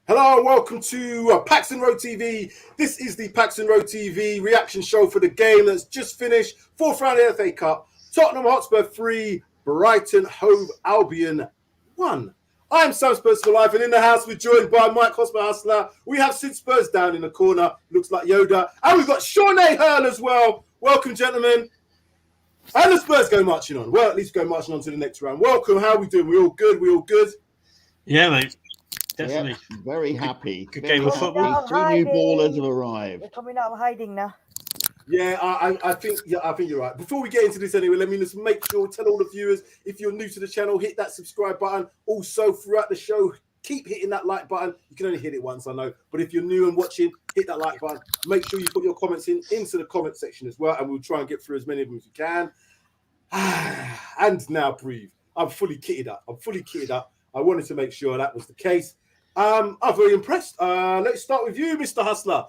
Hello, welcome to Paxton Road TV. This is the Paxton Road TV reaction show for the game that's just finished. Fourth round of the FA Cup. Tottenham Hotspur 3, Brighton Hove Albion 1. I'm Spurs for Life, and in the house we're joined by Mike Hosper Hustler. We have Sid Spurs down in the corner, looks like Yoda. And we've got Sean A. Hearn as well. Welcome, gentlemen. And the Spurs go marching on. Well, at least go marching on to the next round. Welcome, how are we doing? We all good? We all good? Yeah, mate. Definitely. Yep, very happy. Good game of football. Two new ballers have arrived. They're coming out of hiding now. Yeah, I think you're right. Before we get into this anyway, let me just make sure, tell all the viewers, if you're new to the channel, hit that subscribe button. Also, throughout the show, keep hitting that like button. You can only hit it once, I know. But if you're new and watching, hit that like button. Make sure you put your comments into the comment section as well, and we'll try and get through as many of them as we can. And now breathe. I'm fully kitted up. I wanted to make sure that was the case. I'm very impressed. Let's start with you, Mr. Hustler.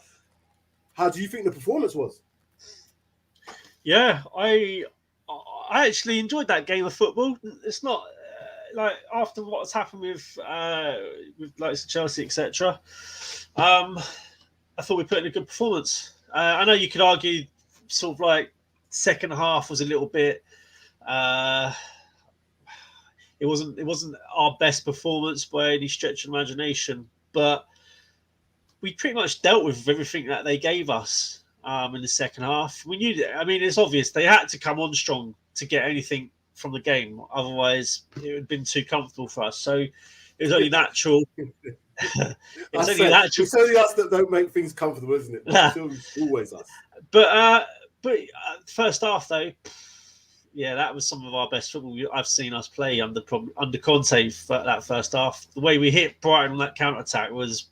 How do you think the performance was? Yeah, I actually enjoyed that game of football. It's not like after what's happened with like Chelsea, etc. I thought we put in a good performance. I know you could argue sort of like second half was a little bit. It wasn't our best performance by any stretch of imagination, but we pretty much dealt with everything that they gave us in the second half. We knew that. I mean, it's obvious they had to come on strong to get anything from the game. Otherwise, it would have been too comfortable for us. So it was only natural. It's only us that don't make things comfortable, isn't it? It's always us. But first half though. Yeah, that was some of our best football I've seen us play under Conte for that first half. The way we hit Brighton on that counter-attack was,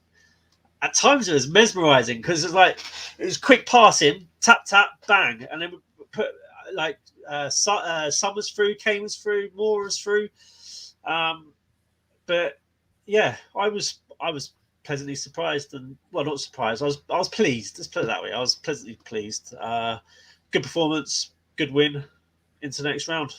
at times, it was mesmerising because it was quick passing, tap, tap, bang, and then we put like Summers through, Kane was through, Moura was through. But yeah, I was pleasantly surprised, and well, not surprised. I was pleased. Let's put it that way. I was pleasantly pleased. Good performance, good win. Into the next round.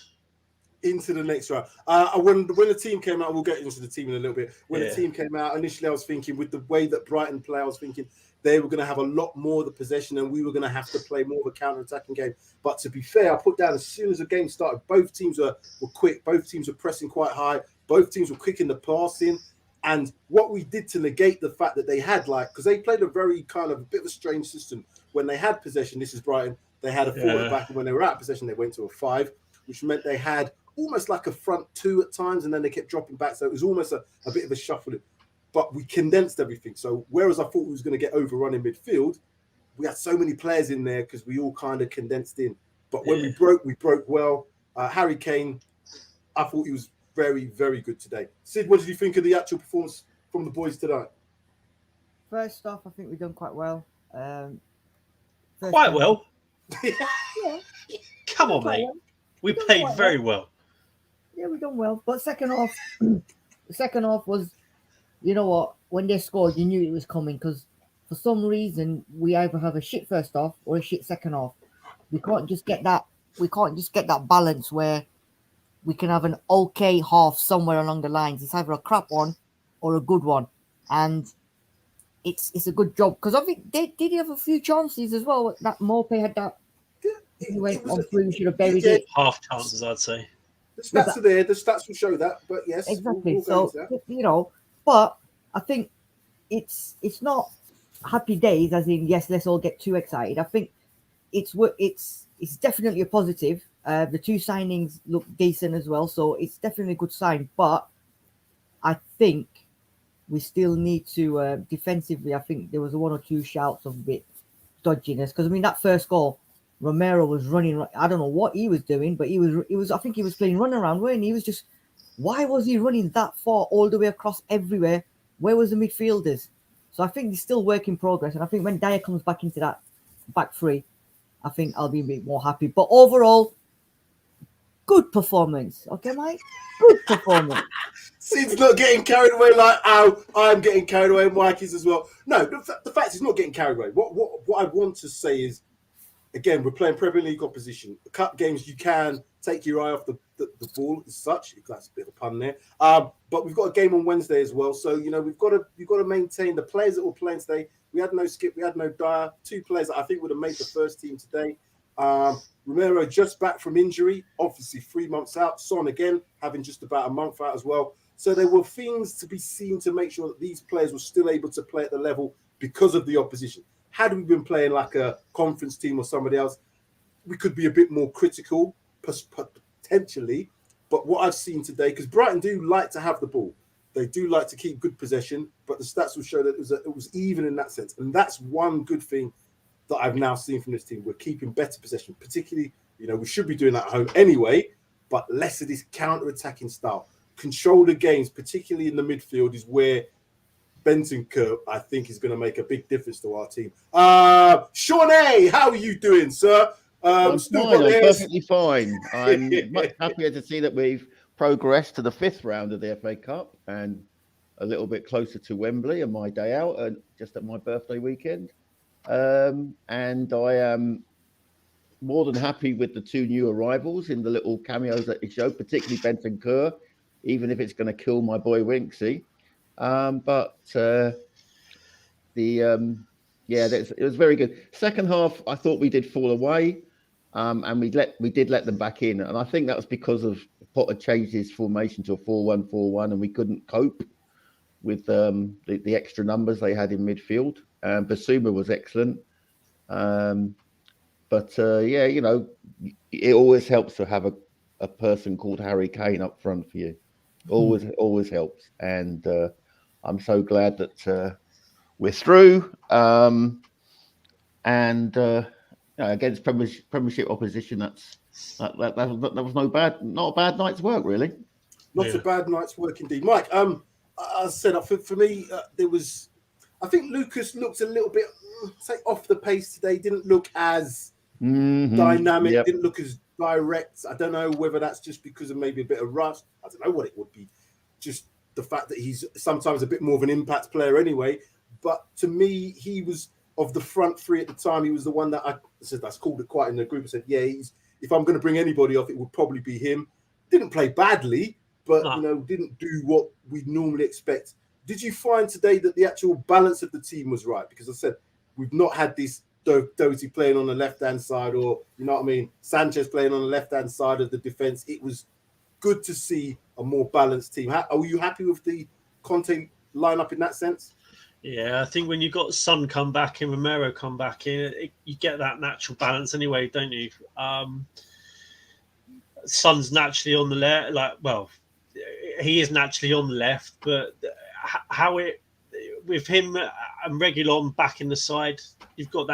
When The team came out, we'll get into the team in a little bit. When the team came out, initially I was thinking with the way that Brighton play, I was thinking they were going to have a lot more of the possession and we were going to have to play more of a counter-attacking game. But to be fair, I put down as soon as the game started, both teams were quick. Both teams were pressing quite high. Both teams were quick in the passing. And what we did to negate the fact that they had, because they played a very kind of a bit of a strange system. When they had possession, this is Brighton, they had a 4 at the back, and when they were out of possession, they went to a 5, which meant they had almost like a front 2 at times, and then they kept dropping back. So it was almost a bit of a shuffle. But we condensed everything. So whereas I thought we was going to get overrun in midfield, we had so many players in there because we all kind of condensed in. But when we broke well. Harry Kane, I thought he was very, very good today. Sid, what did you think of the actual performance from the boys today? First off, I think we've done quite well. Quite well. Yeah. Come on, mate. We played very well. Yeah, we done well. But second half was, you know what? When they scored, you knew it was coming because for some reason we either have a shit first half or a shit second half. We can't just get that. We can't just get that balance where we can have an okay half somewhere along the lines. It's either a crap one or a good one, and it's a good job because I think they did have a few chances as well. That Morpé had that. He went on through, should have buried it. Half chances, I'd say. The stats are there. The stats will show that. But yes, exactly. We'll so but I think it's not happy days. As in, yes, let's all get too excited. I think it's definitely a positive. The 2 signings look decent as well, so it's definitely a good sign. But I think we still need to defensively. I think there was 1 or 2 shouts of a bit dodginess because I mean that first goal. Romero was running. I don't know what he was doing, but he was. I think he was playing run around. Where he was just. Why was he running that far all the way across everywhere? Where was the midfielders? So I think he's still work in progress. And I think when Dyer comes back into that back 3, I think I'll be a bit more happy. But overall, good performance. Okay, Mike? Good performance. Sid's not getting carried away like I'm getting carried away. Mike is as well. No, the fact is not getting carried away. What I want to say is, again, we're playing Premier League opposition. The cup games, you can take your eye off the the ball as such. That's a bit of a pun there. But we've got a game on Wednesday as well. So, you know, we've got to maintain the players that were playing today. We had no Skip, we had no Dyer. 2 players that I think would have made the first team today. Romero just back from injury, obviously 3 months out. Son again having just about a month out as well. So there were things to be seen to make sure that these players were still able to play at the level because of the opposition. Had we been playing like a conference team or somebody else, we could be a bit more critical, potentially. But what I've seen today, because Brighton do like to have the ball, they do like to keep good possession, but the stats will show that it was even in that sense. And that's one good thing that I've now seen from this team. We're keeping better possession, particularly, you know, we should be doing that at home anyway, but less of this counter-attacking style. Control the games, particularly in the midfield, is where Bentancur, I think, is going to make a big difference to our team. Sean A, how are you doing, sir? I'm fine. I'm perfectly fine. I'm much happier to see that we've progressed to the 5th round of the FA Cup and a little bit closer to Wembley on my day out, just at my birthday weekend. And I am more than happy with the 2 new arrivals in the little cameos that he showed, particularly Bentancur, even if it's going to kill my boy Winksy. It was very good. Second half, I thought we did fall away, and we did let them back in, and I think that was because of Potter changed his formation to a 4-1-4-1, and we couldn't cope with the extra numbers they had in midfield. Basuma was excellent, you know, it always helps to have a person called Harry Kane up front for you. Always helps, and I'm so glad that we're through. Against Premiership opposition, that was not a bad night's work, really. Not a bad night's work indeed, Mike. I said for me, I think Lucas looked a little bit off the pace today. Didn't look as dynamic. Yep. Didn't look as direct. I don't know whether that's just because of maybe a bit of rust. I don't know what it would be. Just the fact that he's sometimes a bit more of an impact player anyway. But to me, he was, of the front 3 at the time, he was the one that I said, that's called it quite in the group. I said, yeah, if I'm going to bring anybody off, it would probably be him. Didn't play badly, but you know, didn't do what we'd normally expect. Did you find today that the actual balance of the team was right? Because I said, we've not had this Doty playing on the left-hand side, or, you know what I mean, Sanchez playing on the left-hand side of the defence. It was good to see a more balanced team. Are you happy with the Conte lineup in that sense? Yeah, I think when you've got Son come back and Romero come back in, you get that natural balance anyway, don't you? Son's naturally on the left, he is naturally on the left, but with him and Reguilon back in the side, you have got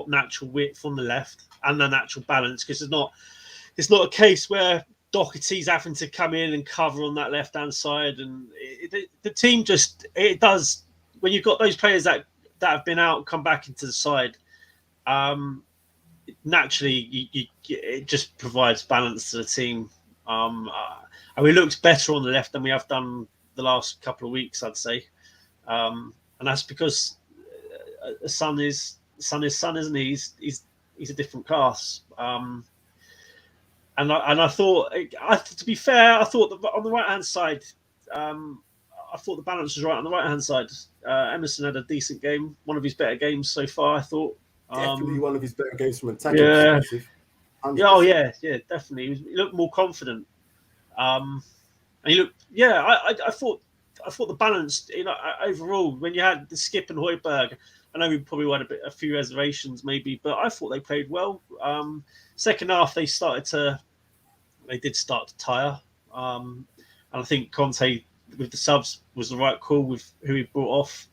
natural width on the left and the natural balance, because it's not a case where Doherty's having to come in and cover on that left-hand side, and the team it does, when you've got those players that have been out, come back into the side, naturally it just provides balance to the team. And we looked better on the left than we have done the last couple of weeks, I'd say, and that's because Son is Son, isn't he? He's a different class. And I thought, to be fair, I thought that on the right hand side, I thought the balance was right on the right hand side. Emerson had a decent game, one of his better games so far, I thought. Definitely one of his better games from attacking perspective. Yeah, definitely. He looked more confident. And he looked, I thought the balance, overall, when you had the Skip and Højbjerg, I know we probably had a few reservations maybe, but I thought they played well. Second half, they did start to tire. And I think Conte with the subs was the right call with who he brought off.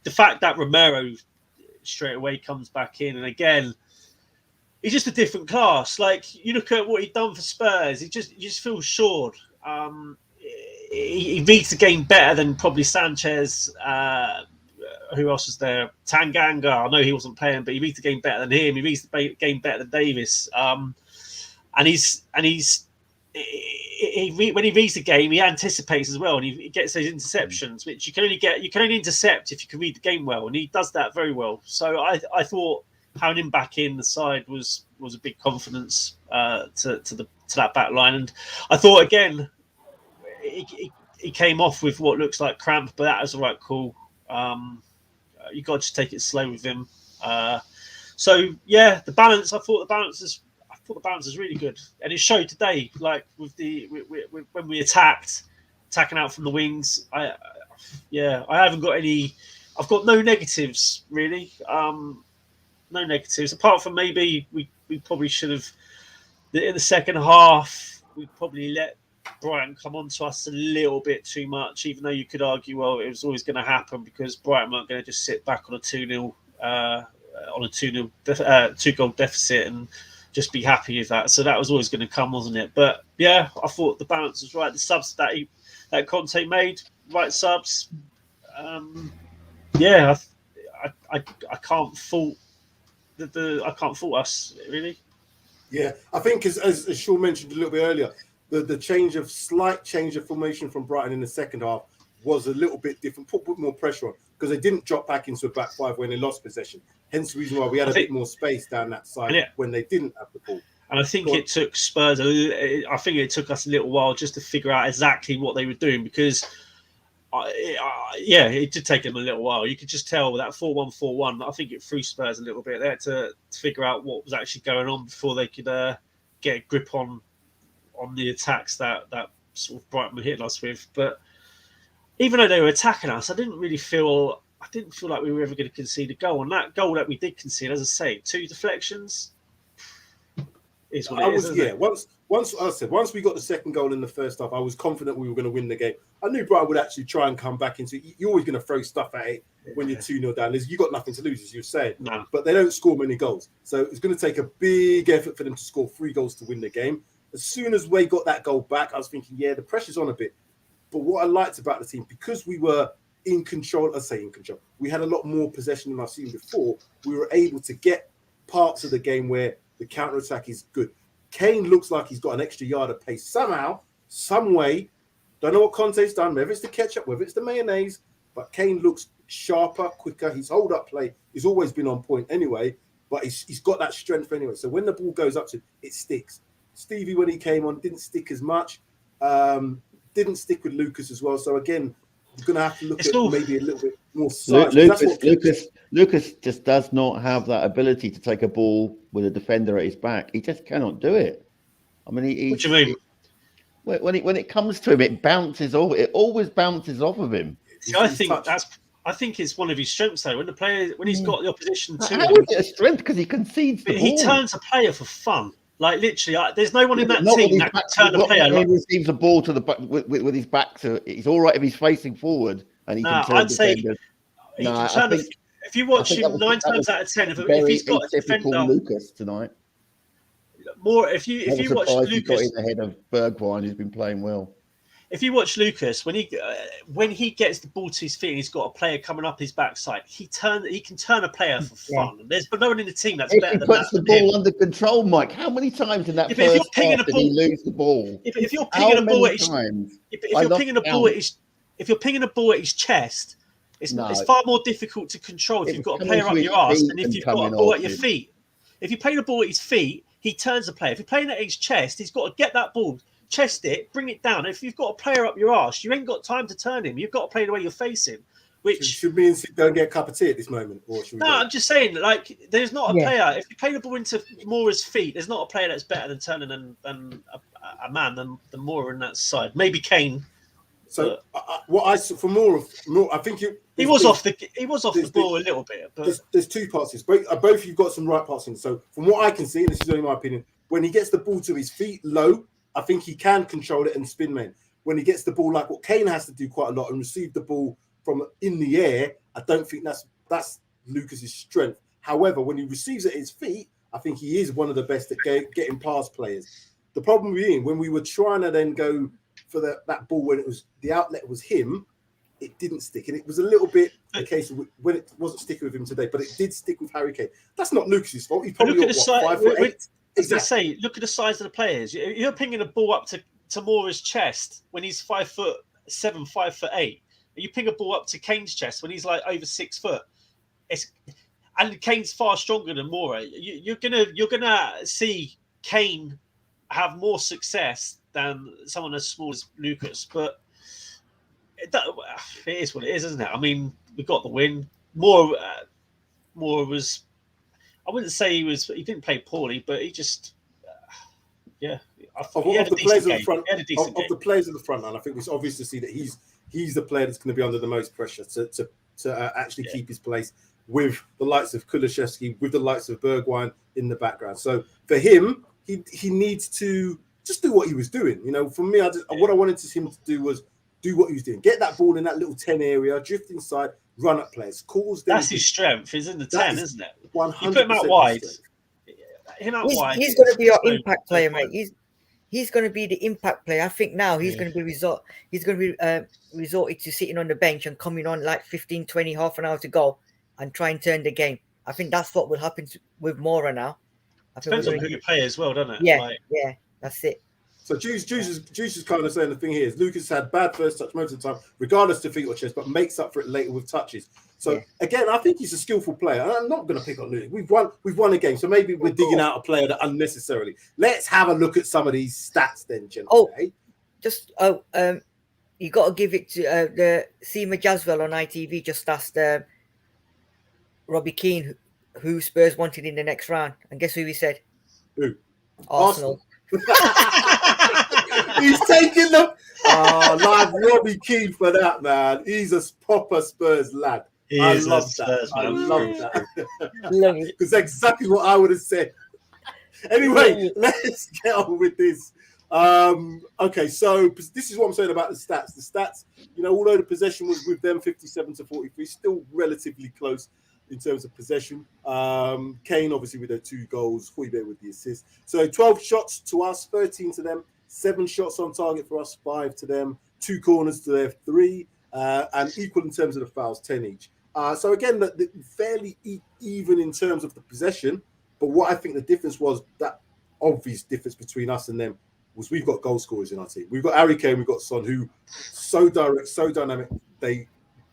The fact that Romero straight away comes back in, and again, he's just a different class. Like, you look at what he'd done for Spurs, you just feel assured. He reads the game better than probably Sanchez. Who else was there? Tanganga. I know he wasn't playing, but he reads the game better than him. He reads the game better than Davis. And when he reads the game, he anticipates as well, and he gets those interceptions, which you can only intercept if you can read the game well, and he does that very well. So I thought having him back in the side was a big confidence to that back line. And I thought again, he came off with what looks like cramp, but that was the right call. You got to just take it slow with him. So yeah, the balance. I thought the balance is really good, and it showed today. Like with when we attacking out from the wings. I haven't got any. I've got no negatives really. No negatives apart from maybe we probably should have in the second half. We probably let Brighton come on to us a little bit too much, even though you could argue, well, it was always going to happen because Brighton weren't going to just sit back on a 2-0 2-goal deficit and just be happy with that. So that was always going to come, wasn't it? But yeah, I thought the balance was right. The subs that Conte made, right subs. I can't fault I can't fault us really. Yeah, I think as Sean mentioned a little bit earlier, the slight change of formation from Brighton in the second half was a little bit different, put more pressure on because they didn't drop back into a back five when they lost possession. Hence the reason why we had a bit more space down that side when they didn't have the ball. And I think it took Spurs. I think it took us a little while just to figure out exactly what they were doing because, it did take them a little while. You could just tell that 4-1-4-1. I think it threw Spurs a little bit there to figure out what was actually going on before they could get a grip on the attacks that sort of Brighton were hitting us with. But even though they were attacking us, I didn't feel like we were ever going to concede a goal. And that goal that we did concede, as I say, 2 deflections. Is what it is. Once we got the second goal in the first half, I was confident we were going to win the game. I knew Brighton would actually try and come back into it. You're always going to throw stuff at it when you're 2-0 down. You got nothing to lose, as you said. No. But they don't score many goals. So it's going to take a big effort for them to score 3 goals to win the game. As soon as we got that goal back, I was thinking, the pressure's on a bit. But what I liked about the team, because we were in control, we had a lot more possession than I've seen before. We were able to get parts of the game where the counter-attack is good. Kane looks like he's got an extra yard of pace. Somehow, some way, don't know what Conte's done, whether it's the ketchup, whether it's the mayonnaise, but Kane looks sharper, quicker. His hold-up play has always been on point anyway, but he's got that strength anyway. So when the ball goes up to him, it sticks. Stevie, when he came on, didn't stick as much. Didn't stick with Lucas as well. So again, you're going to have to look at maybe a little bit more size. Lucas just does not have that ability to take a ball with a defender at his back. He just cannot do it. I mean, what do you mean? When it comes to him, it bounces off. It always bounces off of him. See, I think it's one of his strengths though. When he's got the opposition to how him, is it a strength? Because he concedes the ball. He turns a player for fun. Like literally, there's no one in that team that can turn a player. He receives the ball to the with his back to. It's all right if he's facing forward and he can turn. I'd say if you watch him 9 times out of 10, if he's got a defender, Lucas tonight. More if you watch Lucas, he got in ahead of Bergwijn, who's been playing well. If you watch Lucas, when he gets the ball to his feet and he's got a player coming up his backside, he can turn a player for fun. There's no one in the team that's better than that. He puts the ball under control, Mike. How many times in that first half did he lose the ball? If you're pinging a ball at his chest, it's far more difficult to control if you've got a player up your arse than if you've got a ball at your feet. If you play the ball at his feet, he turns the player. If you're playing at his chest, he's got to get that ball, chest it, bring it down. If you've got a player up your arse, you ain't got time to turn him. You've got to play the way you're facing. Which should me and go and get a cup of tea at this moment? Or should we I'm just saying, like, there's not a player. If you play the ball into Moura's feet, there's not a player that's better than turning than a man than Moura in that side. Maybe Kane. So what I saw for Moura, I think he was off the ball a little bit. But there's 2 parts. Both you've got some right parts in. So from what I can see, and this is only my opinion, when he gets the ball to his feet low, I think he can control it and spin main. When he gets the ball, like what Kane has to do quite a lot and receive the ball from in the air, I don't think that's Lucas's strength. However, when he receives it at his feet, I think he is one of the best at getting past players. The problem being when we were trying to then go for that ball when it was the outlet was him, it didn't stick, and it was a little bit the case of when it wasn't sticking with him today, but it did stick with Harry Kane. That's not Lucas's fault. He probably look at the size. 5'8". As I say, look at the size of the players. You're pinging a ball up to Moura's chest when he's 5'7", 5'8". You ping a ball up to Kane's chest when he's like over 6 foot. and Kane's far stronger than Moura. You're gonna see Kane have more success than someone as small as Lucas, but it is what it is, isn't it? I mean, we got the win. Moura was, I wouldn't say he didn't play poorly, but he just, yeah. Of the players at the front, of the players at the front line, I think it's obvious to see that he's the player that's going to be under the most pressure to actually keep his place with the likes of Kulusevski, with the likes of Bergwijn in the background. So for him, he needs to just do what he was doing. You know, for me, what I wanted him to do was do what he was doing. Get that ball in that little 10 area, drift inside, run up players, cause them. That's his strength. He's in the 10, isn't it? 100%. You put him out wide. He's going to be our impact player, mate. He's going to be the impact player. I think now he's going to be resorted to sitting on the bench and coming on like 15, 20, half an hour to go and try and turn the game. I think that's what will happen with Moura now. Depends on who you play as well, doesn't it? Yeah, that's it. So Juice is kind of saying the thing here is Lucas had bad first touch most of the time, regardless to feet or chest, but makes up for it later with touches. So again, I think he's a skillful player. And I'm not going to pick on Lucas. We've won a game, so maybe we're digging out a player that unnecessarily. Let's have a look at some of these stats then, gentlemen. You got to give it to the Seema Jaswell on ITV. Just asked Robbie Keane who Spurs wanted in the next round, and guess who he said? Who? Arsenal. He's taking them. Like Robbie Keane for that, man. He's a proper Spurs lad. I love that. Because exactly what I would have said. Anyway, let's get on with this. Okay, so this is what I'm saying about the stats. The stats, you know, although the possession was with them 57-43, still relatively close in terms of possession. Kane, obviously, with their 2 goals, Højbjerg with the assist. So 12 shots to us, 13 to them, 7 shots on target for us, 5 to them, 2 corners to their 3, and equal in terms of the fouls, 10 each. So again, the fairly even in terms of the possession, but what I think the difference was, that obvious difference between us and them, was we've got goal scorers in our team. We've got Harry Kane, we've got Son, who so direct, so dynamic, they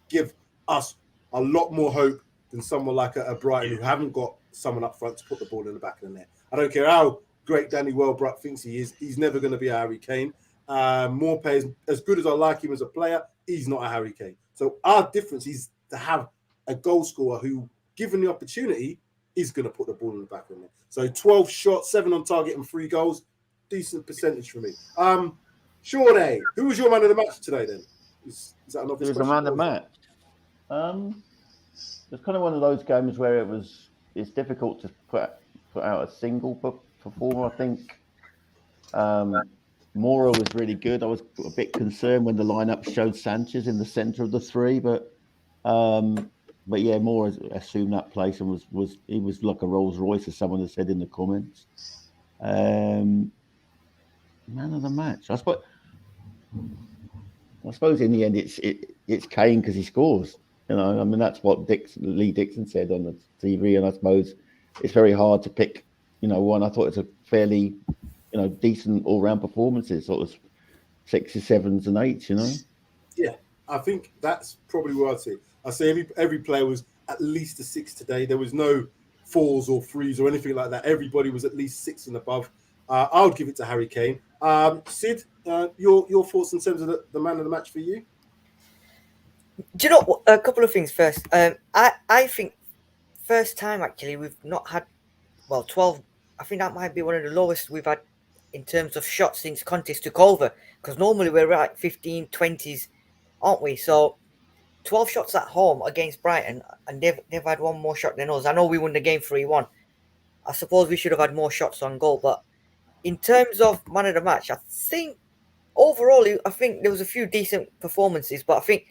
give us a lot more hope than someone like a Brighton who haven't got someone up front to put the ball in the back of the net. I don't care how great Danny Welbeck thinks he is, he's never going to be a Harry Kane. More players, as good as I like him as a player, he's not a Harry Kane. So our difference is to have a goal scorer who, given the opportunity, is going to put the ball in the back of the net. So 12 shots, 7 on target and 3 goals. Decent percentage for me. Shorty, who was your man of the match today then? Is that an obvious question? Who was the man of the match? It's kind of one of those games where it's difficult to put out a single performer. I think Moura was really good. I was a bit concerned when the lineup showed Sanchez in the centre of the 3, but yeah, Moura assumed that place and he was like a Rolls Royce, as someone has said in the comments. Man of the match. I suppose in the end it's Kane because he scores. You know, I mean, that's what Lee Dixon said on the TV, and I suppose it's very hard to pick, you know, one. I thought it's a fairly, you know, decent all-round performances, sort of 6s, 7s, and 8s, you know. Yeah, I think that's probably what I'd say. I say every player was at least a 6 today. There was no 4s or 3s or anything like that. Everybody was at least 6 and above. I would give it to Harry Kane. Sid, your thoughts in terms of the man of the match for you? Do you know what? A couple of things first. I think first time actually we've not had 12. I think that might be one of the lowest we've had in terms of shots since Conte took over, because normally we're like 15, 20s, aren't we? So 12 shots at home against Brighton, and they've had one more shot than us. I know we won the game 3-1. I suppose we should have had more shots on goal, but in terms of man of the match, I think overall, I think there was a few decent performances, but I think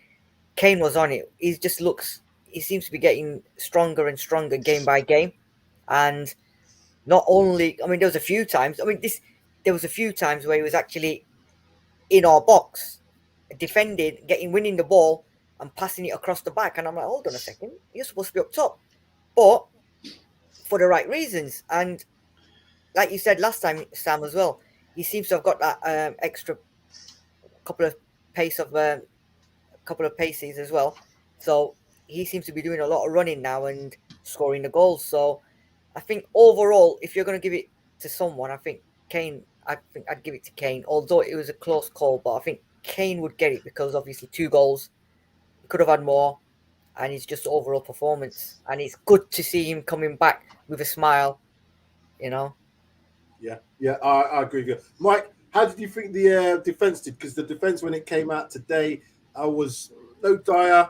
Kane was on it. He seems to be getting stronger and stronger game by game. And not only, I mean, there was a few times where he was actually in our box, defending, winning the ball and passing it across the back. And I'm like, hold on a second, you're supposed to be up top. But for the right reasons. And like you said last time, Sam, as well, he seems to have got that extra couple of paces as well. So he seems to be doing a lot of running now, and scoring the goals. So I think overall, if you're going to give it to someone, I think Kane. I think I'd give it to Kane. Although it was a close call, but I think Kane would get it because obviously 2 goals. He could have had more, and it's just overall performance. And it's good to see him coming back with a smile. You know. Yeah, I agree with you, Mike. How did you think the defense did? Because the defense, when it came out today, was no Dyer.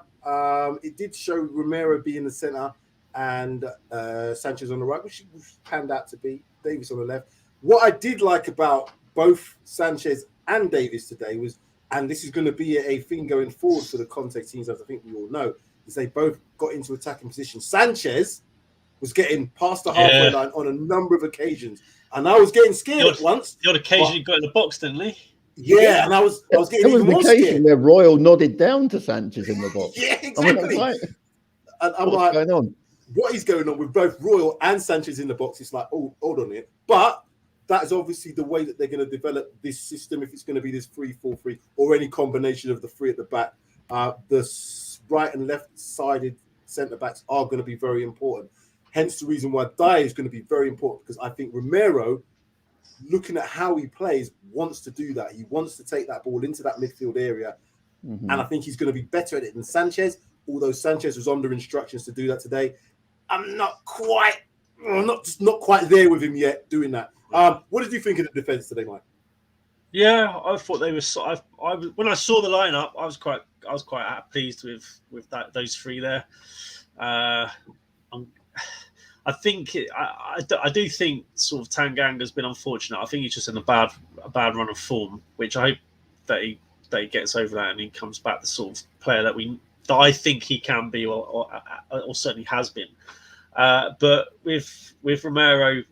It did show Romero being the centre and Sanchez on the right, which panned out to be Davis on the left. What I did like about both Sanchez and Davis today was, and this is going to be a thing going forward for the Conte teams, as I think we all know, is they both got into attacking position. Sanchez was getting past the halfway line on a number of occasions, and I was getting scared once. The odd occasion he got in the box, didn't he? Yeah, and I was getting even more scared. Where Royal nodded down to Sanchez in the box. Yeah, exactly. And I'm like, going on? What is going on with both Royal and Sanchez in the box? It's like, oh, hold on here. But that is obviously the way that they're going to develop this system, if it's going to be this 3-4-3 or any combination of the 3 at the back. The right and left-sided centre-backs are going to be very important. Hence the reason why Dyer is going to be very important, because I think Romero, looking at how he plays, wants to do that. He wants to take that ball into that midfield area. Mm-hmm. And I think he's going to be better at it than Sanchez, although Sanchez was under instructions to do that today. I'm not quite there with him yet doing that. What did you think of the defence today, Mike? Yeah, I thought they were. When I saw the lineup, I was quite pleased with those 3 there. I think I do think sort of Tanganga's been unfortunate. I think he's just in a bad run of form, which I hope that he gets over that and he comes back the sort of player that I think he can be, or certainly has been. But with Romero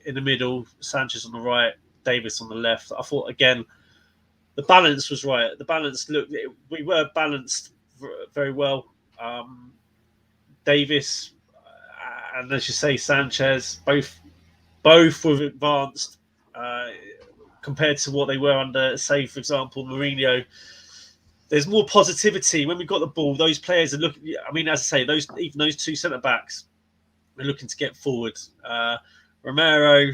in the middle, Sanchez on the right, Davis on the left, I thought again the balance was right. The balance we were balanced very well. Davis. And as you say, Sanchez, both were advanced compared to what they were under, say, for example, Mourinho. There's more positivity when we got the ball. Those players are looking. I mean, as I say, those 2 centre backs are looking to get forward. Romero,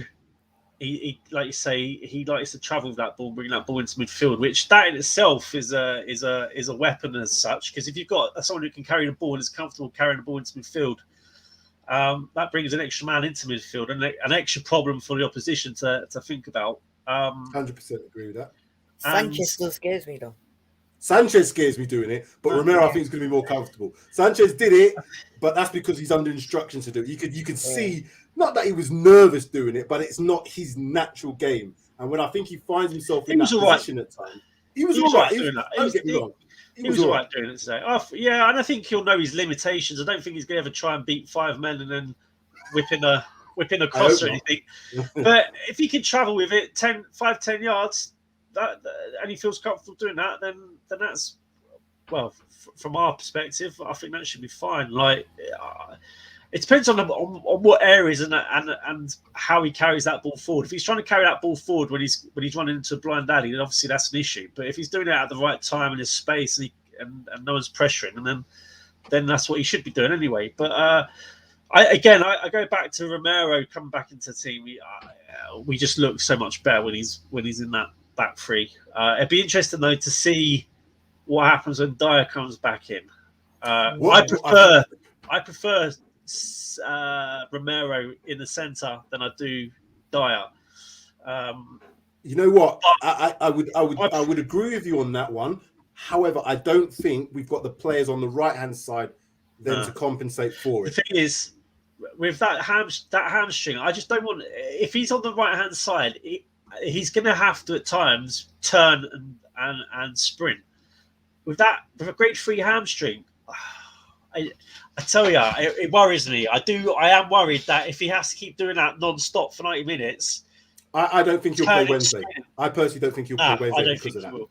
he like you say, he likes to travel with that ball, bring that ball into midfield, which that in itself is a weapon as such. Because if you've got someone who can carry the ball and is comfortable carrying the ball into midfield. That brings an extra man into midfield and an extra problem for the opposition to think about. 100% agree with that. Sanchez still scares me, though. Sanchez scares me doing it, but Romero I think is going to be more comfortable. Sanchez did it, but that's because he's under instructions to do it. You could see, not that he was nervous doing it, but it's not his natural game. And when I think he finds himself in that position at times, he was all right doing that. Don't get me wrong. He was all right doing it today. Yeah, and I think he'll know his limitations. I don't think he's going to ever try and beat 5 men and then whip in a cross or anything. But if he can travel with it 10 yards, and he feels comfortable doing that, then that's, well, from our perspective, I think that should be fine. Like, it depends on what areas and how he carries that ball forward. If he's trying to carry that ball forward when he's running into a blind alley, then obviously that's an issue. But if he's doing it at the right time in his space and no one's pressuring, and then that's what he should be doing anyway. But I go back to Romero coming back into the team. We just look so much better when he's in that back 3. It'd be interesting though to see what happens when Dyer comes back in. I prefer Romero in the centre than I do Dyer. You know what? I would agree with you on that one. However, I don't think we've got the players on the right hand side then to compensate for it. The thing is, with that hamstring, I just don't want. If he's on the right hand side, he's going to have to at times turn and sprint. With a grade 3 hamstring, I tell you, it worries me. I am worried that if he has to keep doing that non-stop for 90 minutes... I don't think he'll play Wednesday. I personally don't think he'll play Wednesday I don't because think of that. Will.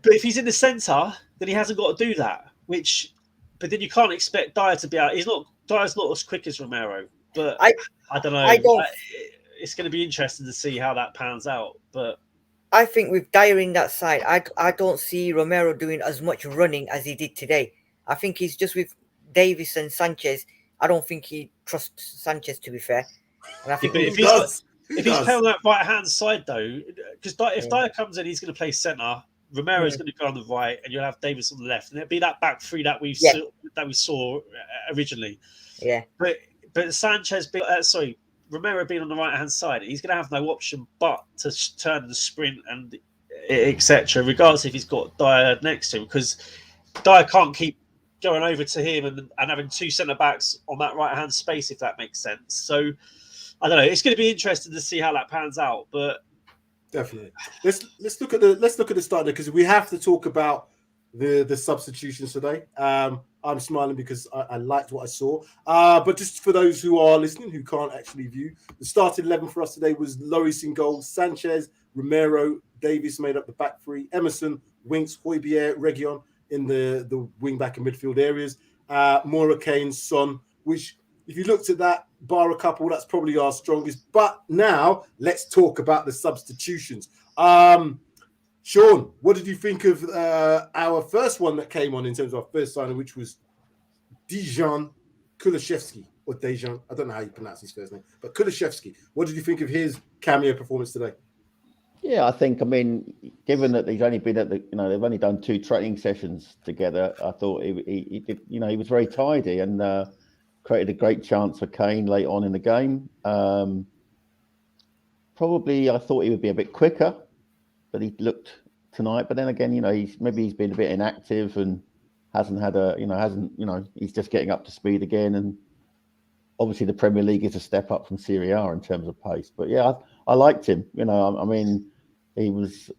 But if he's in the centre, then he hasn't got to do that. But then you can't expect Dyer to be out. Dyer's not as quick as Romero. But I don't know. It's going to be interesting to see how that pans out. But I think with Dyer in that side, I don't see Romero doing as much running as he did today. I think he's just with Davis and Sanchez. I don't think he trusts Sanchez, to be fair. And I think if he's playing on that right hand side though, because if Dyer comes in, he's going to play centre. Romero's going to go on the right, and you'll have Davis on the left, and it'll be that back three that we saw originally. Yeah, but Sanchez, Romero being on the right hand side, he's going to have no option but to turn and sprint and etc. Regardless if he's got Dyer next to him, because Dyer can't keep going over to him and having two centre backs on that right hand space, if that makes sense. So I don't know. It's going to be interesting to see how that pans out, but. Definitely. Let's look at the start there, because we have to talk about the substitutions today. I'm smiling because I liked what I saw. But just for those who are listening who can't actually view, the starting 11 for us today was Lloris in goal, Sanchez, Romero, Davis made up the back three, Emerson, Winks, Højbjerg, Reguilon in the wing back and midfield areas, Moura, Kane, Son, which, if you looked at that, bar a couple, that's probably our strongest. But now let's talk about the substitutions. Sean, what did you think of our first one that came on in terms of our first signing, which was Dejan Kulusevski, or Dejan? I don't know how you pronounce his first name, but Kulusevski. What did you think of his cameo performance today? Yeah, I mean, given that he's only been they've only done 2 training sessions together, I thought he did, he was very tidy and created a great chance for Kane late on in the game. Probably I thought he would be a bit quicker, but he looked tonight. But then again, he's been a bit inactive and hasn't had he's just getting up to speed again. And obviously the Premier League is a step up from Serie A in terms of pace. But yeah, I liked him. I mean, he was,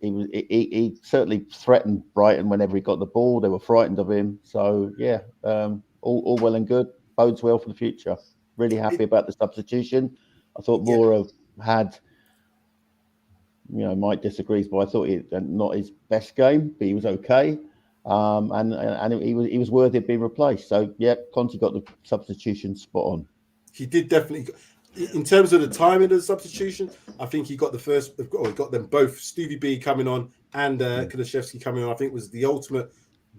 he certainly threatened Brighton whenever he got the ball. They were frightened of him. So yeah, all well and good. Bodes well for the future. Really happy about the substitution. I thought Moura had, Mike disagrees, but I thought he not his best game, but he was okay. And he was worthy of being replaced. So yeah, Conte got the substitution spot on. He did definitely. In terms of the timing of the substitution, I think he got he got them both. Stevie B coming on and Kulusevski coming on. I think was the ultimate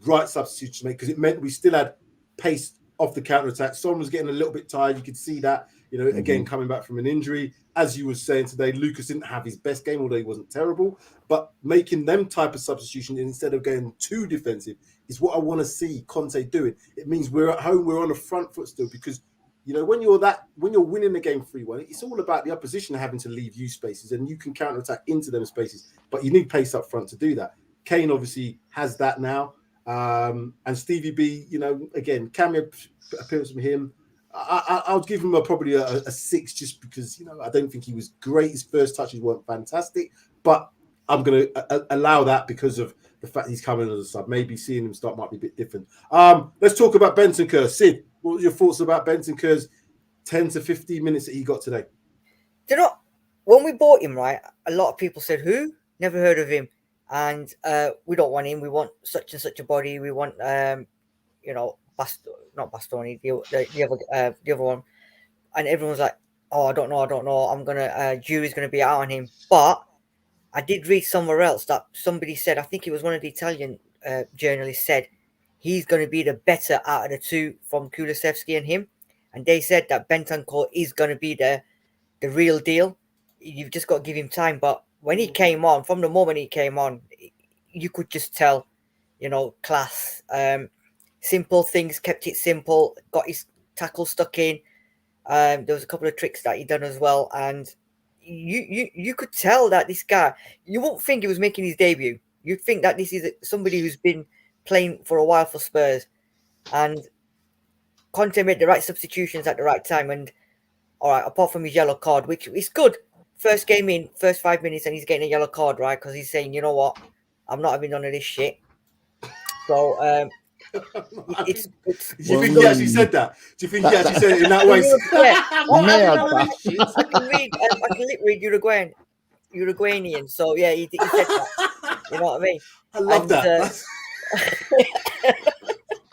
right substitution to make, because it meant we still had pace off the counter attack. Son was getting a little bit tired. You could see that, again, coming back from an injury. As you were saying today, Lucas didn't have his best game, although he wasn't terrible. But making them type of substitution instead of going too defensive is what I want to see Conte doing. It means we're at home, we're on the front foot still, because when you're winning the game 3-1, it's all about the opposition having to leave you spaces, and you can counterattack into them spaces. But you need pace up front to do that. Kane obviously has that now, and Stevie B, again, cameo appearance from him. I'll give him probably a 6, just because I don't think he was great. His first touches weren't fantastic, but I'm going to allow that because of the fact he's coming as a sub. Maybe seeing him start might be a bit different. Let's talk about Bentancur. Sid, what were your thoughts about Bentancur's 10 to 15 minutes that he got today? When we bought him, right, a lot of people said, who? Never heard of him. And we don't want him. We want such and such a body. We want, not Bastoni, the other one. And everyone's like, oh, I don't know. Jury's going to be out on him. But I did read somewhere else that somebody said, I think it was one of the Italian journalists said, he's going to be the better out of the two from Kulusevski and him. And they said that Bentancur is going to be the real deal. You've just got to give him time. But when he came on, from the moment he came on, you could just tell, class. Simple things, kept it simple, got his tackle stuck in. There was a couple of tricks that he done as well. And you could tell that this guy, you won't think he was making his debut. You'd think that this is somebody who's been playing for a while for Spurs. And Conte made the right substitutions at the right time. And all right, apart from his yellow card, which is good. First game in, first 5 minutes, and he's getting a yellow card, right? Because he's saying, you know what? I'm not having none of this shit. So, do you think he actually said that? Do you think he actually said it in that way? I can lip read Uruguayan. So, yeah, he said that. You know what I mean? I love that.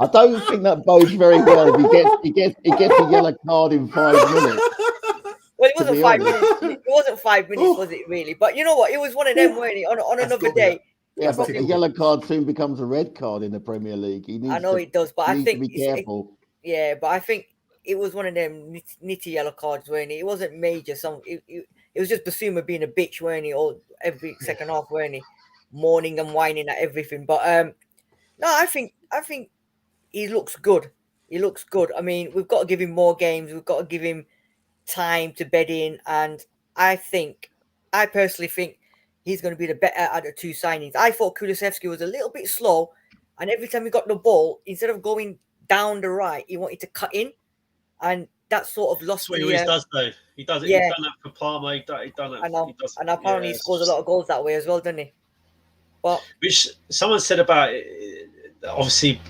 I don't think that bodes very well if he gets a yellow card in 5 minutes. Well, it wasn't 5 minutes. It wasn't 5 minutes, was it really? But you know what? It was one of them, weren't it? On another day. Yeah, but a yellow card soon becomes a red card in the Premier League. I know it does, but I think to be careful. But I think it was one of them nitty yellow cards, weren't it? It wasn't major. It was just Basuma being a bitch, weren't he? Or every second half, weren't he? Mourning and whining at everything. But no, I think he looks good. He looks good. I mean, we've got to give him more games. We've got to give him time to bed in. And I personally think he's going to be the better out of the two signings. I thought Kulusevski was a little bit slow. And every time he got the ball, instead of going down the right, he wanted to cut in. And that sort of lost That's what he always does, though. He does it. Yeah. He's done that for Parma. He's done it. And apparently he scores a lot of goals that way as well, doesn't he? But which someone said about it, obviously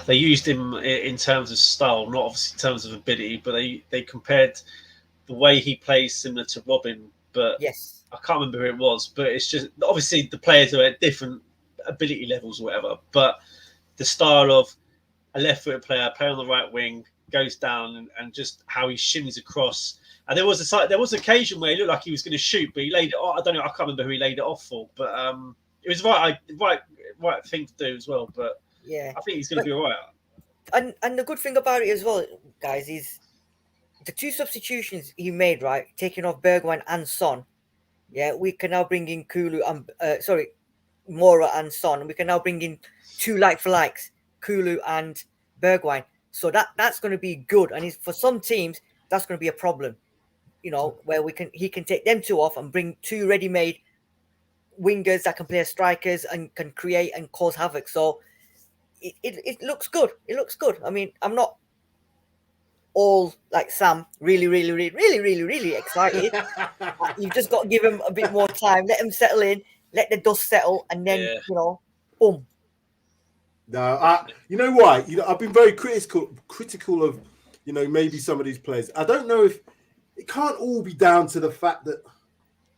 they used him in terms of style, not obviously in terms of ability, but they compared the way he plays similar to Robin. But yes, I can't remember who it was. But it's just obviously the players are at different ability levels or whatever. But the style of a left-footed player playing on the right wing, goes down and just how he shimmies across. And there was an occasion where he looked like he was going to shoot, but he laid it off. I don't know. I can't remember who he laid it off for, but it was right thing to do as well. But yeah, I think he's going to be all right. And the good thing about it as well, guys, is the two substitutions he made, right, taking off Bergwijn and Son. Yeah, we can now bring in Moura and Son, and we can now bring in two like for likes, Kulu and Bergwijn. So that's going to be good, and for some teams that's going to be a problem, where he can take them two off and bring two ready-made wingers that can play as strikers and can create and cause havoc. So it looks good. It looks good. I mean, I'm not all like Sam, really excited. You've just got to give him a bit more time, let him settle in, let the dust settle, and then boom. No, you know why? I've been very critical of, maybe some of these players. I don't know if it can't all be down to the fact that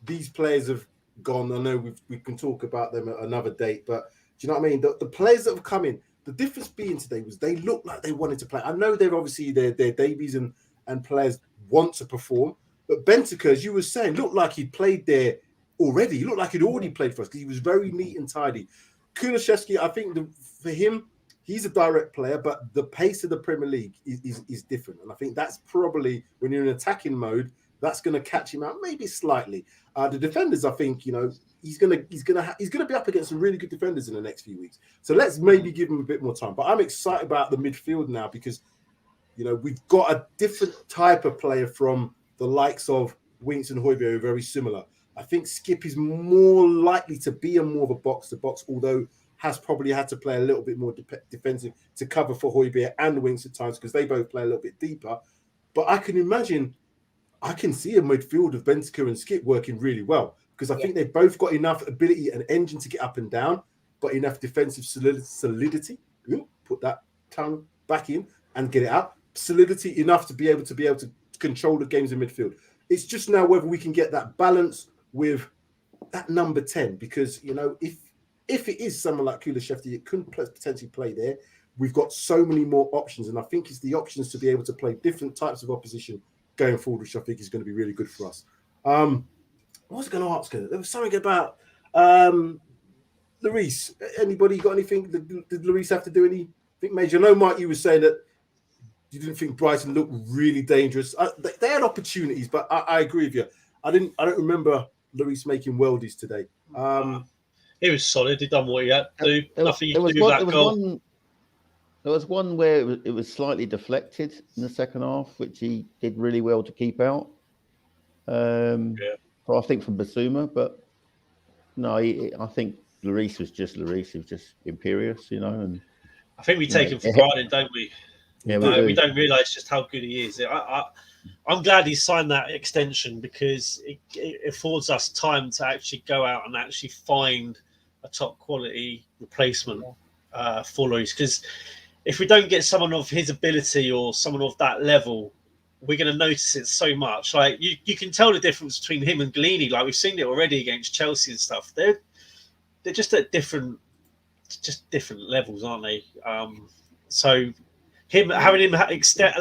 these players have gone. I know we can talk about them at another date, but do you know what I mean? The players that have come in, the difference being today was they looked like they wanted to play. I know they're obviously their debuts and players want to perform, but Bentancur, as you were saying, looked like he'd played there already. He looked like he'd already played for us because he was very neat and tidy. Kulusevski, I think for him, he's a direct player, but the pace of the Premier League is different. And I think that's probably, when you're in attacking mode, that's going to catch him out maybe slightly. The defenders, I think, he's going to be up against some really good defenders in the next few weeks. So let's maybe give him a bit more time. But I'm excited about the midfield now because, we've got a different type of player from the likes of Winks and Højbjerg, who are very similar. I think Skip is more likely to be more of a box-to-box, although has probably had to play a little bit more defensive to cover for Højbjerg and Winks at times because they both play a little bit deeper. But I can see a midfield of Bentancur and Skip working really well because I think they've both got enough ability and engine to get up and down, but enough defensive solidity. Put that tongue back in and get it out. Solidity enough to be able to control the games in midfield. It's just now whether we can get that balance with that number 10, because if it is someone like Kulusevski, it could potentially play there. We've got so many more options, and I think it's the options to be able to play different types of opposition going forward, which I think is going to be really good for us. What was I going to ask her? There was something about Lloris. Anybody got anything? Did Lloris have to do anything major? I know, Mike, you were saying that you didn't think Brighton looked really dangerous. They had opportunities, but I agree with you. I don't remember Lloris making worldies today. He was solid. He done what he had to do. Nothing you could do with that goal. There was one where it was slightly deflected in the second half, which he did really well to keep out. I think from Basuma, but no, I think Lloris was just imperious, And I think we take him for granted, don't we? Yeah, we don't realise just how good he is. I'm glad he signed that extension because it affords us time to actually go out and actually find a top quality replacement for Lloris. Because if we don't get someone of his ability or someone of that level, we're going to notice it so much. Like you can tell the difference between him and Galini. Like we've seen it already against Chelsea and stuff. They're just at different levels, aren't they? So having him extend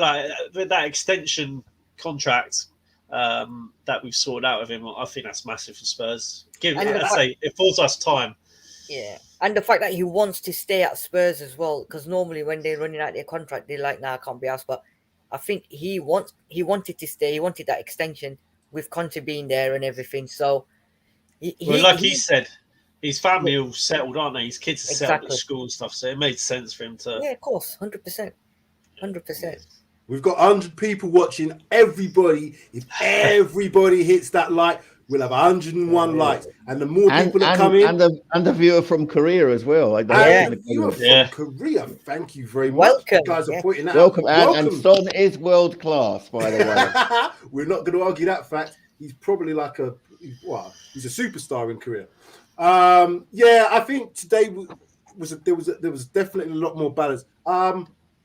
with that extension contract that we've sorted out of him, I think that's massive for Spurs. It falls us time. Yeah, and the fact that he wants to stay at Spurs as well, because normally when they're running out their contract, they're like, "Nah, I can't be asked." But I think he wanted to stay. He wanted that extension with Conte being there and everything. So, he said, his family all settled, aren't they? His kids are settled at Exactly. school and stuff, so it made sense for him to. Yeah, of course, 100%. We've got 100 people watching. Everybody, if everybody hits that like, we'll have 101 likes, and the more people that come in, and the viewer from Korea as well. Viewer from Korea. Thank you very much. Welcome. You guys are pointing out. Welcome. And Son is world class, by the way. We're not going to argue that fact. He's probably like he's a superstar in Korea. I think today there was definitely a lot more balance.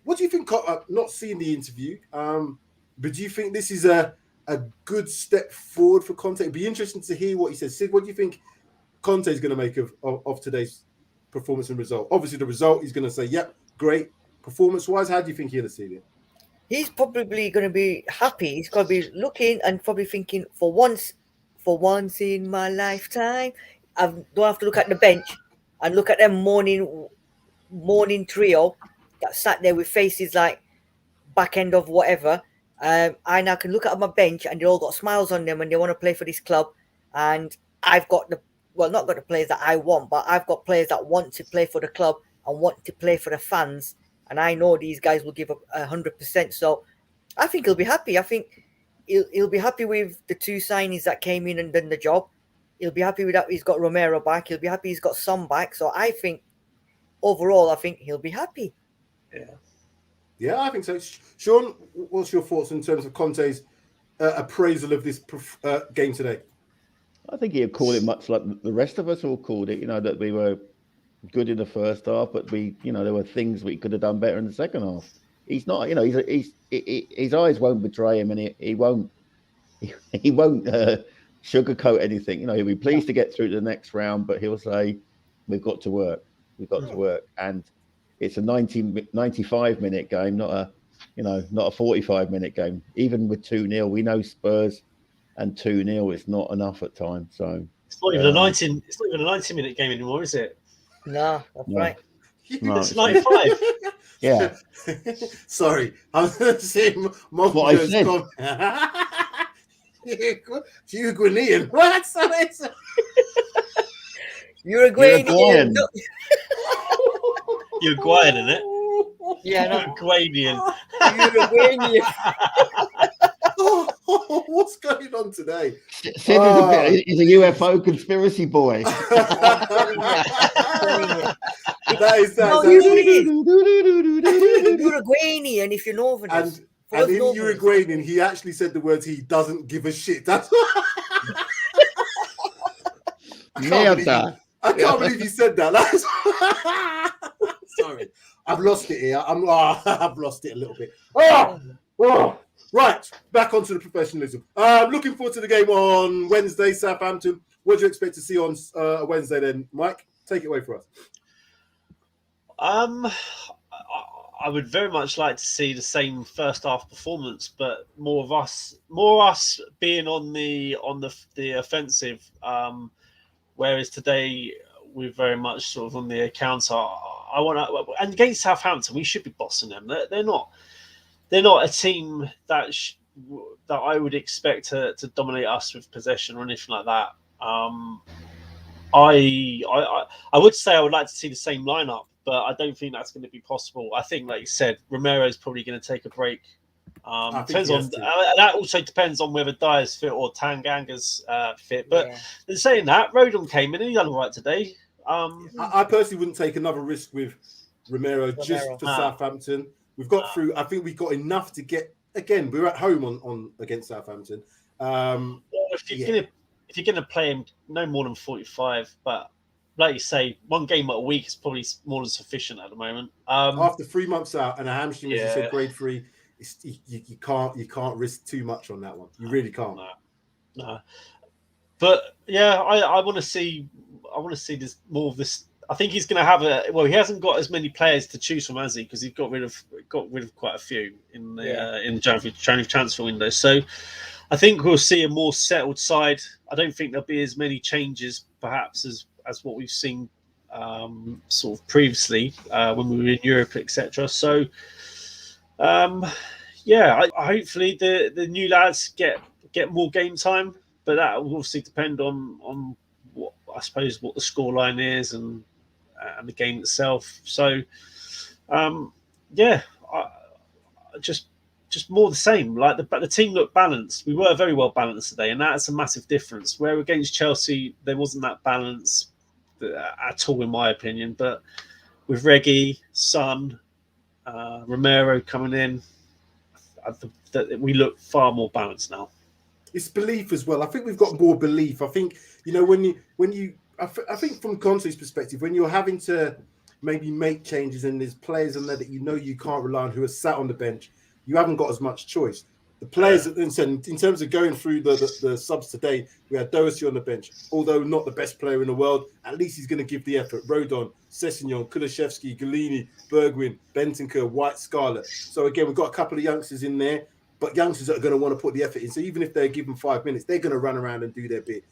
What do you think? Not seeing the interview, but do you think this is a good step forward for Conte? It'd be interesting to hear what he says. Sid, what do you think Conte is going to make of today's performance and result? Obviously, the result he's going to say, "Yep, great." Performance-wise, how do you think he'll see it? He's probably going to be happy. He's going to be looking and probably thinking, for once in my lifetime, I don't have to look at the bench and look at them morning trio that sat there with faces like back end of whatever. I now can look at my bench and they all got smiles on them and they want to play for this club. And I've got not got the players that I want, but I've got players that want to play for the club and want to play for the fans. And I know these guys will give up 100%. So I think he'll be happy. I think he'll be happy with the two signings that came in and done the job. He'll be happy with that. He's got Romero back. He'll be happy he's got Son back. So I think overall, he'll be happy. Yeah, I think so. Sean, what's your thoughts in terms of Conte's appraisal of this game today? I think he'll call it much like the rest of us all called it. That we were good in the first half, but there were things we could have done better in the second half. He's not, his eyes won't betray him, and he won't sugarcoat anything. He'll be pleased to get through to the next round, but he'll say, "We've got to work. We've got to work." And it's a 95-minute game, not a 45-minute game. Even with 2-0, we know Spurs and 2-0 is not enough at times. So it's not even a 90-minute game anymore, is it? No, that's right. No, it's 95. Yeah. Sorry, I was seeing what I said. Uruguayan. What? Uruguayan. Uruguayan, isn't it? Yeah, no. Uruguayan. What's going on today? Sid is a UFO conspiracy boy. Uruguayan, if you know of it. And in Uruguayan, he actually said the words, "He doesn't give a shit." That's I can't believe he said that. Sorry, I've lost it here. I've lost it a little bit. Right, back onto the professionalism. Looking forward to the game on Wednesday, Southampton. What do you expect to see on Wednesday then, Mike? Take it away for us. I would very much like to see the same first half performance, but more us being on the offensive. Whereas today we're very much sort of on the counter. And against Southampton, we should be bossing them. They're not a team that I would expect to dominate us with possession or anything like that. I would say I would like to see the same lineup, but I don't think that's going to be possible. I think, like you said, Romero is probably going to take a break. That also depends on whether Dyer's fit or Tanganga's fit. But saying that, Rodon came in and he done all right today. I personally wouldn't take another risk with Romero. Just for Southampton. We've got through. I think we've got enough to get. Again, we're at home on against Southampton. If you're going to play him, no more than 45. But like you say, one game a week is probably more than sufficient at the moment. After 3 months out and a hamstring, as you said, grade 3, you can't risk too much on that one. You really can't. No. But yeah, I want to see this more of this. I think he's going to have he hasn't got as many players to choose from, has he? Because he's got rid of quite a few in the January transfer window. So I think we'll see a more settled side. I don't think there'll be as many changes, perhaps, as what we've seen sort of previously when we were in Europe, etc. So Yeah, hopefully the new lads get more game time, but that will obviously depend on what I suppose what the scoreline is and the game itself. So, yeah, just more the same. Like the team looked balanced. We were very well balanced today, and that's a massive difference. Where against Chelsea, there wasn't that balance at all, in my opinion. But with Reggie, Son, Romero coming in, we look far more balanced now. It's belief as well. I think we've got more belief. I think, you know, I think from Conte's perspective, when you're having to maybe make changes and there's players in there that you know you can't rely on who are sat on the bench, you haven't got as much choice. The players, in terms of going through the subs today, we had Doherty on the bench. Although not the best player in the world, at least he's going to give the effort. Rodon, Sessegnon, Kulishevsky, Galini, Bergwijn, Bentancur, White, Scarlett. So again, we've got a couple of youngsters in there, but youngsters that are going to want to put the effort in. So even if they're given 5 minutes, they're going to run around and do their bit.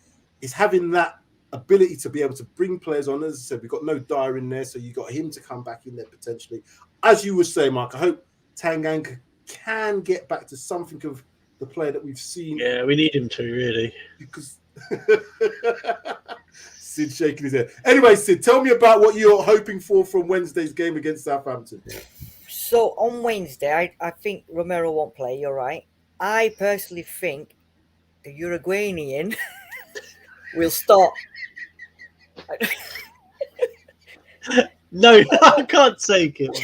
It's having that ability to be able to bring players on. As I said, we've got no Dyer in there, so you got him to come back in there potentially. As you would say, Mark, I hope Tanganga can get back to something of the player that we've seen. Yeah, we need him to, really. Because Sid shaking his head. Anyway, Sid, tell me about what you're hoping for from Wednesday's game against Southampton. So on Wednesday, I think Romero won't play. You're right. I personally think the Uruguayan will start. No, I can't take it.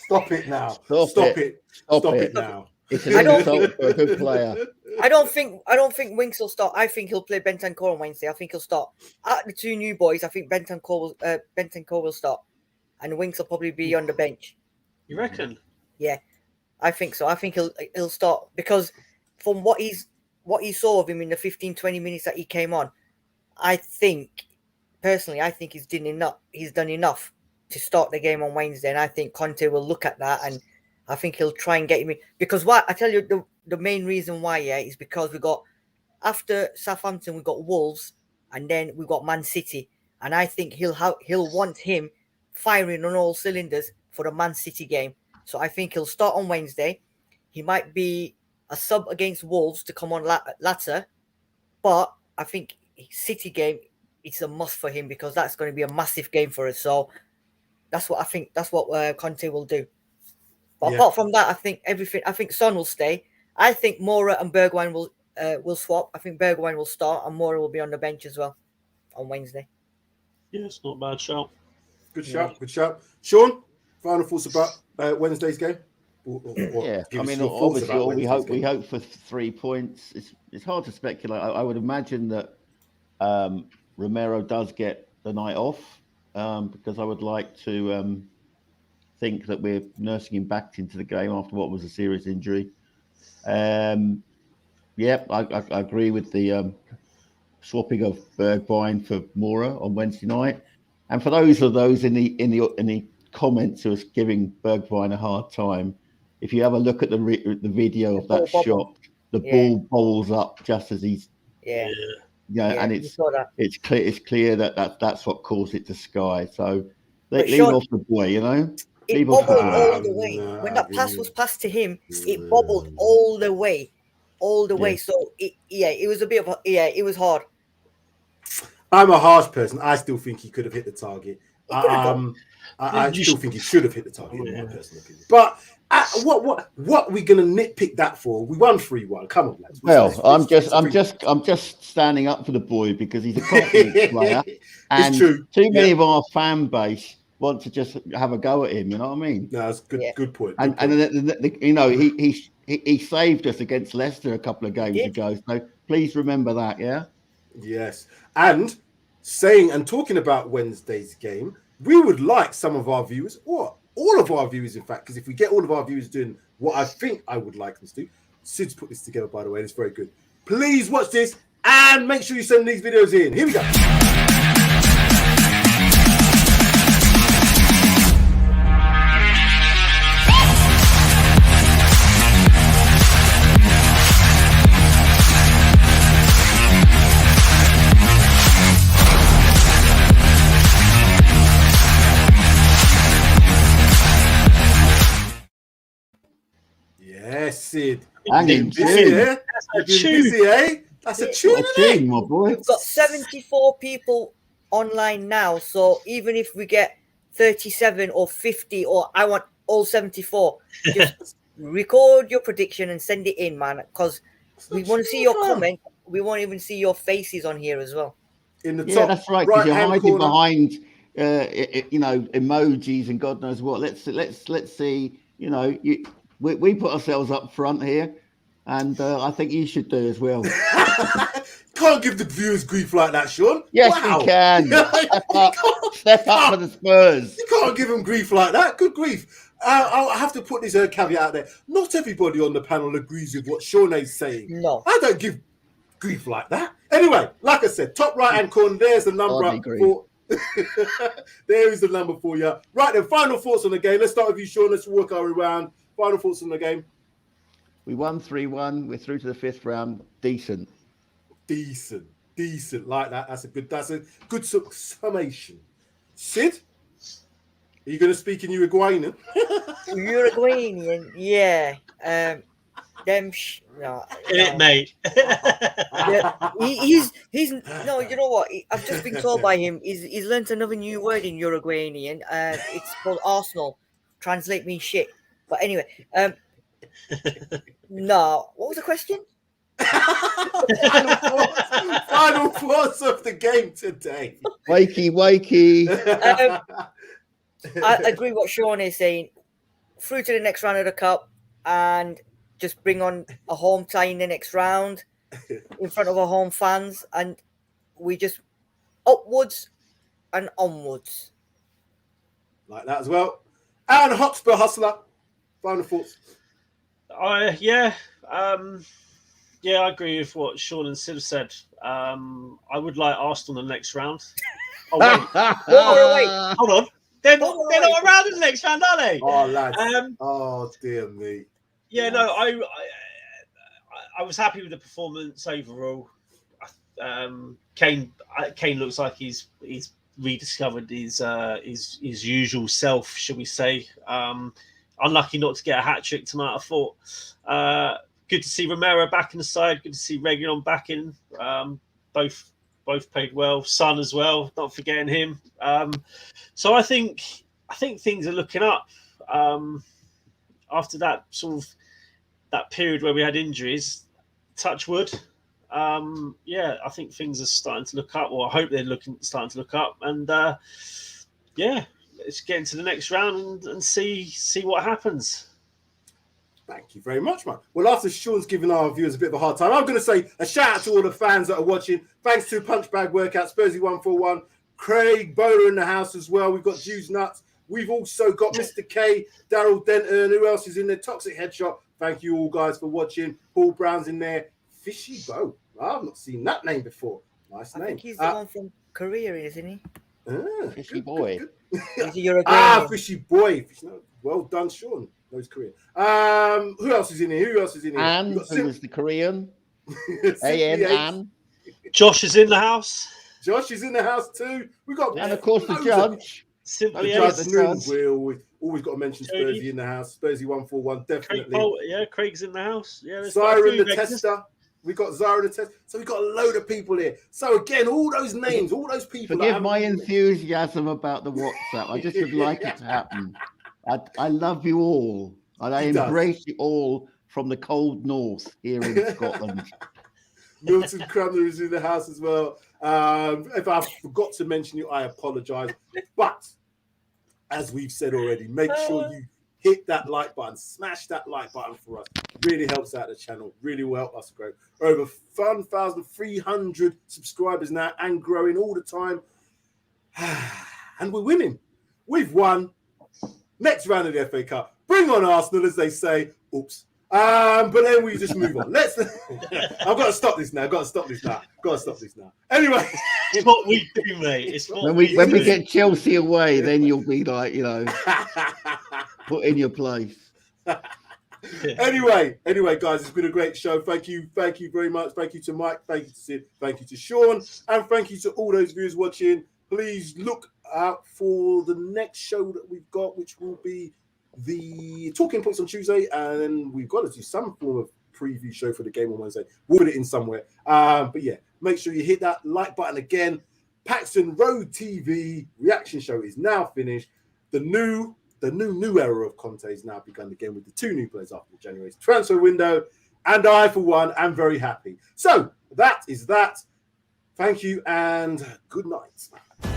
Stop it now. Stop it. Stop it now. It's an insult for a good player. I don't think Winks will start. I think he'll play Bentancur on Wednesday. I think he'll start. Out of the two new boys, I think Bentancur will start, and Winks will probably be on the bench. You reckon? Yeah, I think so. I think he'll start because from what he saw of him in the 15-20 minutes that he came on, I think personally, he's done enough to start the game on Wednesday, and I think Conte will look at that, and I think he'll try and get him in. Because what I tell you, the main reason why, is because we got after Southampton, we got Wolves, and then we got Man City, and I think he'll want him firing on all cylinders for the Man City game. So I think he'll start on Wednesday. He might be a sub against Wolves to come on later, but I think City game, it's a must for him because that's going to be a massive game for us. So that's what I think. That's what Conte will do. But apart from that, I think everything. I think Son will stay. I think Moura and Bergwijn will swap. I think Bergwijn will start and Moura will be on the bench as well on Wednesday. Yeah, it's not a bad shout. Good shout. Good shout. Sean, final thoughts about Wednesday's game? Yeah, I mean, obviously, we hope for 3 points. It's hard to speculate. I would imagine that Romero does get the night off because I would like to think that we're nursing him back into the game after what was a serious injury. I agree with the swapping of Bergwijn for Moura on Wednesday night. And for those in the comments who was giving Bergwijn a hard time, if you have a look at the video of that shot, the ball bowls up just as he's and it's clear that's what caused it to sky. So leave off the boy, you know. It bobbled all the way. When that pass was passed to him, it bobbled all the way. So it was a bit of it was hard. I'm a harsh person. I still think he could have hit the target. I still think he should have hit the target, in my personal opinion. But what are we going to nitpick that for? We won 3-1. Come on, lads. Well, I'm just standing up for the boy because he's a confident player, and too many of our fan base want to just have a go at him. You know what I mean? No, that's good. Good point. He saved us against Leicester a couple of games ago. So please remember that. Yeah. Yes, and talking about Wednesday's game, we would like some of our viewers, or all of our viewers, in fact, because if we get all of our viewers doing what I think I would like them to do, Sid's put this together, by the way, and it's very good. Please watch this and make sure you send these videos in. Here we go. Sid. Hanging Busy, tune. eh? That's a You've been tune. busy, eh? That's a tune, What a isn't it? tune, my boy. We've got 74 people online now, so even if we get 37 or 50, or I want all 74, just record your prediction and send it in, man, because we want to see your comment. We won't even see your faces on here as well. In the Yeah, top that's right. Because you're right-hand hiding corner. behind, emojis and God knows what. Let's see. We put ourselves up front here, and I think you should do as well. Can't give the viewers grief like that, Sean. Yes, Wow. we can. Step up for the Spurs. You can't give them grief like that. Good grief. I have to put this caveat out there. Not everybody on the panel agrees with what Sean is saying. No. I don't give grief like that. Anyway, like I said, top right-hand corner, there's the number for... There is the number for you. Right then, final thoughts on the game. Let's start with you, Sean. Let's work our way around. Final thoughts on the game. We won 3-1. We're through to the 5th round. Decent. Like that. That's a good summation. Sid, are you going to speak in Uruguayan? Uruguayan, yeah. No, mate. yeah, he's no. You know what? I've just been told by him. He's learnt another new word in Uruguayan. It's called Arsenal. Translate means shit. But anyway, no. What was the question? Final thoughts of the game today. Wakey. I agree what Sean is saying. Through to the next round of the cup, and just bring on a home tie in the next round in front of our home fans, and we just upwards and onwards. Like that as well. And Hotspur Hustler. Final thoughts. I agree with what Sean and Sid said. I would like Arsenal in the next round. Oh, wait. Wait. Hold on. They're not around in the next round, are they? Oh, lads. Oh, dear me. Yeah, no, I was happy with the performance overall. Kane looks like he's rediscovered his usual self, shall we say. Unlucky not to get a hat-trick tonight, I thought. Good to see Romero back in the side. Good to see Reguilon back in. Both played well. Son as well, not forgetting him. So I think things are looking up. After that that period where we had injuries, touch wood. I think things are starting to look up, or I hope they're starting to look up. And let's get into the next round and see what happens. Thank you very much, man. Well, after Sean's giving our viewers a bit of a hard time, I'm going to say a shout out to all the fans that are watching. Thanks to Punchbag Workout, Spursy141, Craig Bowler in the house as well. We've got Juice Nuts. We've also got Mr. K, Daryl Denton. Who else is in there? Toxic Headshot. Thank you all guys for watching. Paul Brown's in there. Fishy Bo. I've not seen that name before. Nice name. I think he's the one from Korea, isn't he? Fishy boy. He's a Uruguayan. Fishy boy. Well done, Sean. Knows Korean. Who else is in here? Anne, who was the Korean. Anne. Josh is in the house. Josh is in the house too. We got, and of course the judge. Simply we always got to mention Spursy in the house. Spursy141, definitely. Craig's in the house. Yeah, Zyron the Tester. We got Zyron the Tester. So we got a load of people here. So again, all those names, all those people. Forgive my enthusiasm about the WhatsApp. I just would like it to happen. I love you all, and I embrace you all from the cold north here in Scotland. Milton Crumler is in the house as well. If I forgot to mention you, I apologize. But as we've said already, make sure you hit that like button, smash that like button for us. Really helps out the channel. Really will help us grow. Over 1,300 subscribers now and growing all the time. And we're winning. We've won. Next round of the FA Cup. Bring on Arsenal, as they say. Oops. But then we just move on. I've got to stop this now. Anyway. It's what we do, mate. It's what when we get Chelsea away, then you'll be like, put in your place. Anyway, guys, it's been a great show. Thank you very much. Thank you to Mike. Thank you to Sid. Thank you to Sean. And thank you to all those viewers watching. Please look out for the next show that we've got, which will be the talking points on Tuesday, and then we've got to do some form of preview show for the game on Wednesday. We'll put it in somewhere. But yeah, make sure you hit that like button again. Paxton Road TV reaction show is now finished. The new era of Conte has now begun again with the 2 new players after January's transfer window. And I, for one, am very happy. So that is that. Thank you and good night.